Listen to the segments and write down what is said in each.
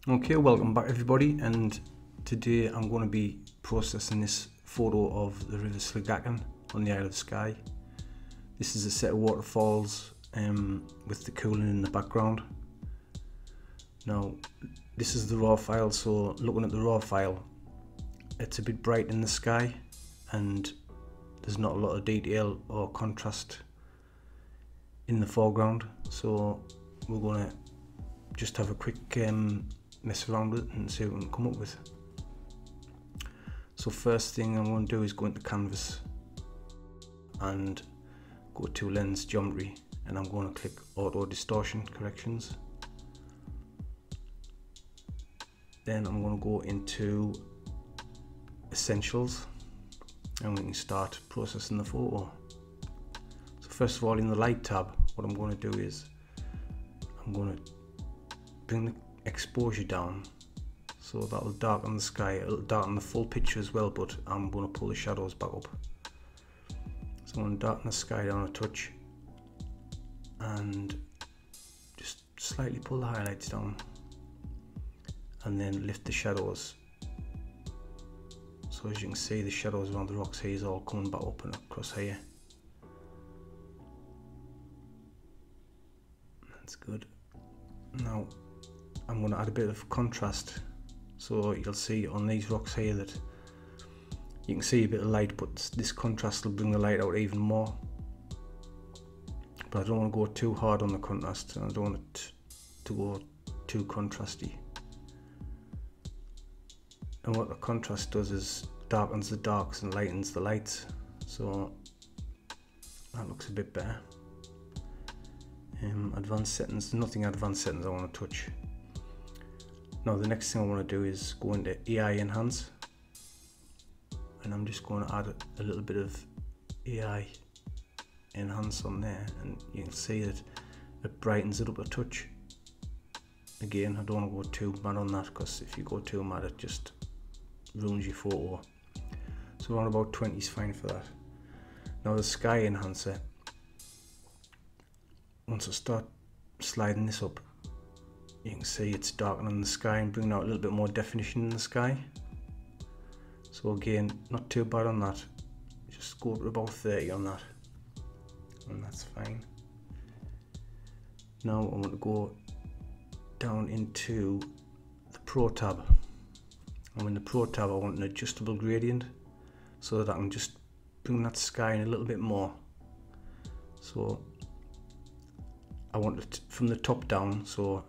Okay, welcome back everybody, and today I'm going to be processing this photo of the River Sligachan on the Isle of Skye. This is a set of waterfalls with the cooling in the background. Now this is the raw file, so looking at the raw file, it's a bit bright in the sky and there's not a lot of detail or contrast in the foreground, so we're going to just have a quick mess around with it and see what we can come up with. So first thing I'm going to do is go into canvas and go to lens geometry, and I'm going to click auto distortion corrections. Then I'm going to go into essentials and we can start processing the photo. So first of all, in the light tab, what I'm going to do is I'm going to bring the exposure down, so that'll darken the sky. It'll darken the full picture as well, but I'm going to pull the shadows back up. So I'm going to darken the sky down a touch and just slightly pull the highlights down, and then lift the shadows. So as you can see, the shadows around the rocks here is all coming back up and across here. That's good. Now I'm going to add a bit of contrast, so you'll see on these rocks here that you can see a bit of light, but this contrast will bring the light out even more. But I don't want to go too hard on the contrast, and I don't want it to go too contrasty. And what the contrast does is darkens the darks and lightens the lights, so that looks a bit better. Advanced settings, nothing advanced settings I want to touch. Now the next thing I want to do is go into AI enhance, and I'm just going to add a little bit of AI enhance on there, and you can see that it brightens it up a touch. Again, I don't want to go too mad on that, because if you go too mad it just ruins your photo. So around about 20 is fine for that. Now the sky enhancer, once I start sliding this up, you can see it's darkening the sky and bringing out a little bit more definition in the sky. So again, not too bad on that, just go to about 30 on that, and that's fine. Now I want to go down into the Pro tab. In the Pro tab I want an adjustable gradient, so that I can just bring that sky in a little bit more. So I want it from the top down, so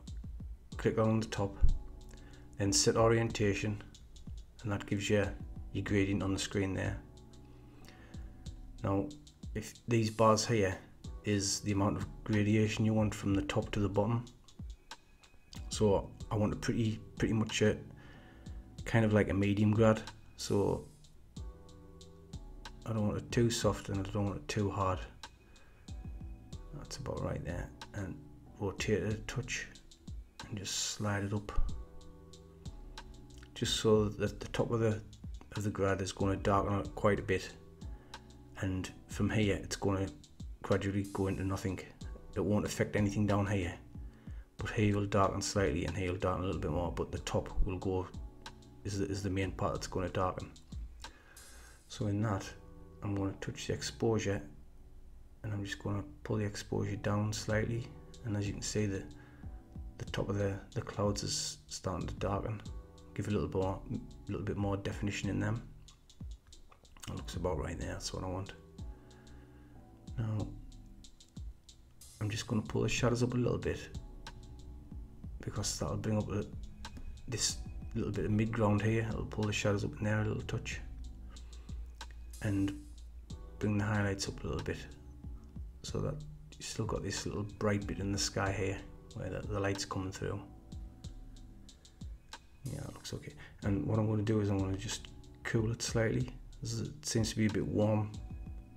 click on the top, then set orientation, and that gives you your gradient on the screen there. Now if these bars here is the amount of gradation you want from the top to the bottom, so I want it pretty much a kind of like a medium grad, so I don't want it too soft and I don't want it too hard. That's about right there, and rotate it a touch and just slide it up, just so that the top of the grad is going to darken out quite a bit, and from here it's going to gradually go into nothing. It won't affect anything down here, but here will darken slightly and here will darken a little bit more, but the top will go is the main part that's going to darken. So in that, I'm going to touch the exposure, and I'm just going to pull the exposure down slightly, and as you can see, the top of the clouds is starting to darken. Give a little bit more definition in them. That looks about right there. That's what I want. Now I'm just going to pull the shadows up a little bit, because that'll bring up this little bit of mid-ground here. It'll pull the shadows up in there a little touch and bring the highlights up a little bit, so that you still got this little bright bit in the sky here where the light's coming through. Yeah, that looks okay. And what I'm going to do is I'm going to just cool it slightly. It seems to be a bit warm,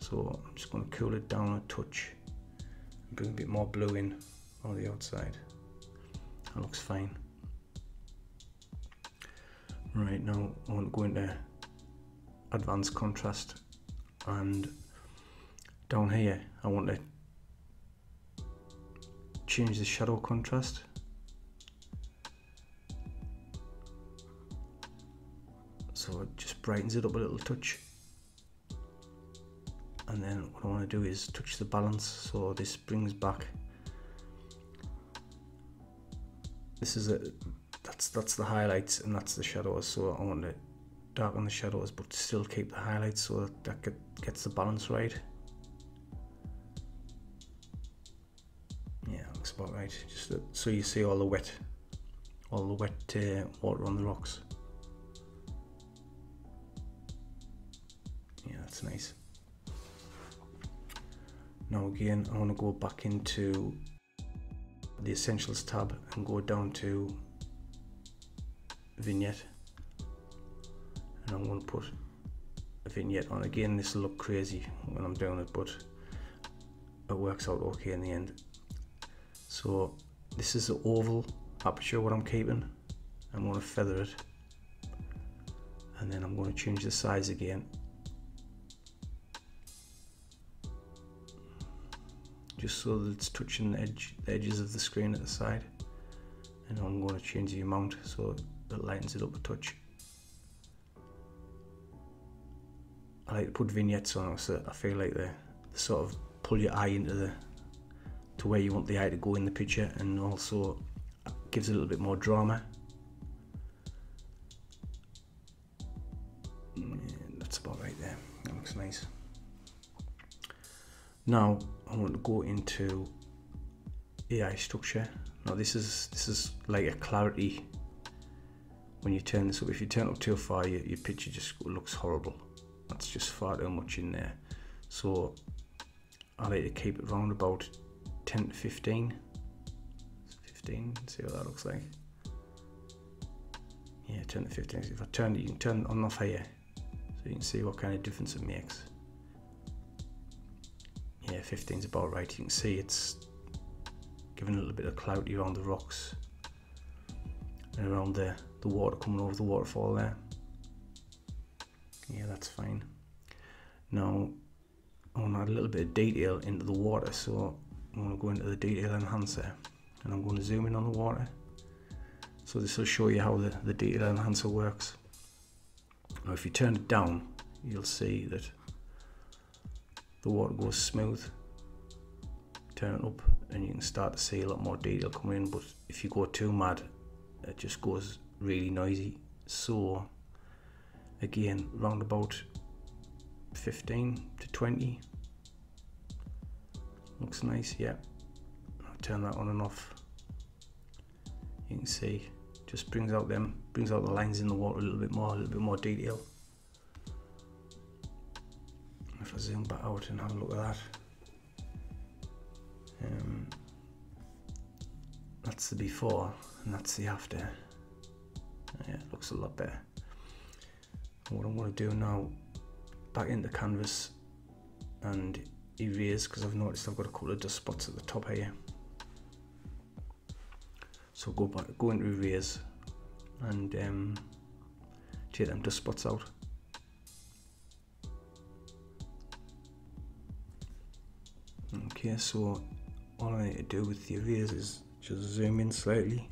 so I'm just going to cool it down a touch and bring a bit more blue in on the outside. That looks fine. Right, now I want to go into advanced contrast, and down here I want to change the shadow contrast so it just brightens it up a little touch. And then what I want to do is touch the balance, so this brings back, this is that's the highlights and that's the shadows, so I want to darken the shadows but still keep the highlights so that gets the balance right. Yeah, looks about right, just so you see all the wet water on the rocks. Yeah, that's nice. Now again, I want to go back into the Essentials tab and go down to Vignette, and I'm going to put a vignette on. Again, this will look crazy when I'm doing it, but it works out okay in the end. So this is the oval aperture what I'm keeping. I'm going to feather it, and then I'm going to change the size again, just so that it's touching the edges of the screen at the side. And I'm going to change the amount so it lightens it up a touch. I like to put vignettes on, so I feel like they sort of pull your eye into to where you want the eye to go in the picture, and also gives a little bit more drama. Yeah, that's about right there. That looks nice. Now I want to go into AI structure. Now this is like a clarity. When you turn this up, if you turn it up too far, your picture just looks horrible. That's just far too much in there. So I like to keep it around about 10 to 15. 15, see what that looks like. Yeah, 10 to 15. If I turn it, you can turn it on and off here, so you can see what kind of difference it makes. Yeah, 15 is about right. You can see it's giving a little bit of cloudy around the rocks and around the water coming over the waterfall there. Yeah, that's fine. Now I want to add a little bit of detail into the water, so I'm going to go into the detail enhancer and I'm going to zoom in on the water. So this will show you how the detail enhancer works. Now if you turn it down, you'll see that the water goes smooth. Turn it up and you can start to see a lot more detail coming in, but if you go too mad, it just goes really noisy. So again, round about 15 to 20 looks nice. Yeah, I'll turn that on and off. You can see just brings out the lines in the water a little bit more detail. If I zoom back out and have a look at that, that's the before and that's the after. Yeah, it looks a lot better. And what I'm going to do now, back into canvas and erase, because I've noticed I've got a couple of dust spots at the top here. So go into erase and take them dust spots out. Okay, so all I need to do with the erase is just zoom in slightly.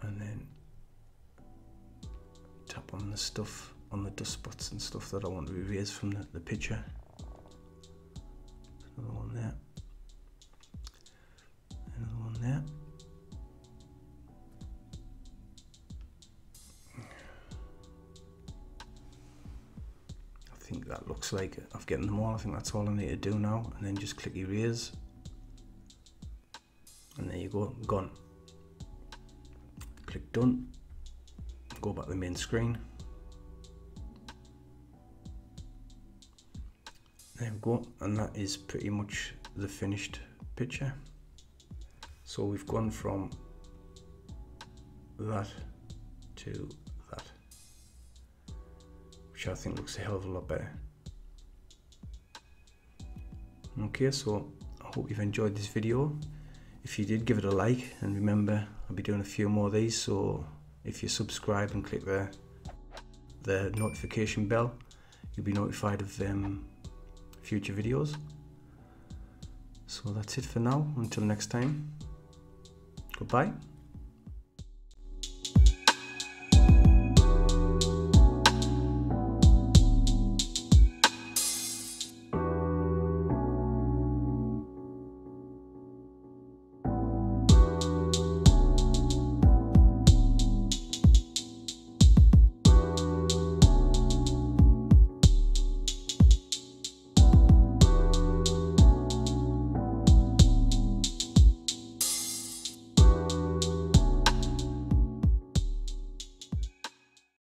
And then tap on the stuff, on the dust spots and stuff that I want to erase from the picture. Another one there. Another one there. I think that looks like I've gotten them all. I think that's all I need to do now, and then just click erase, and there you go, gone. Click done, go back to the main screen. There we go, and that is pretty much the finished picture. So we've gone from that to that, which I think looks a hell of a lot better. Okay, so I hope you've enjoyed this video. If you did, give it a like, and remember, I'll be doing a few more of these, so if you subscribe and click the notification bell, you'll be notified of future videos. So that's it for now, until next time, goodbye.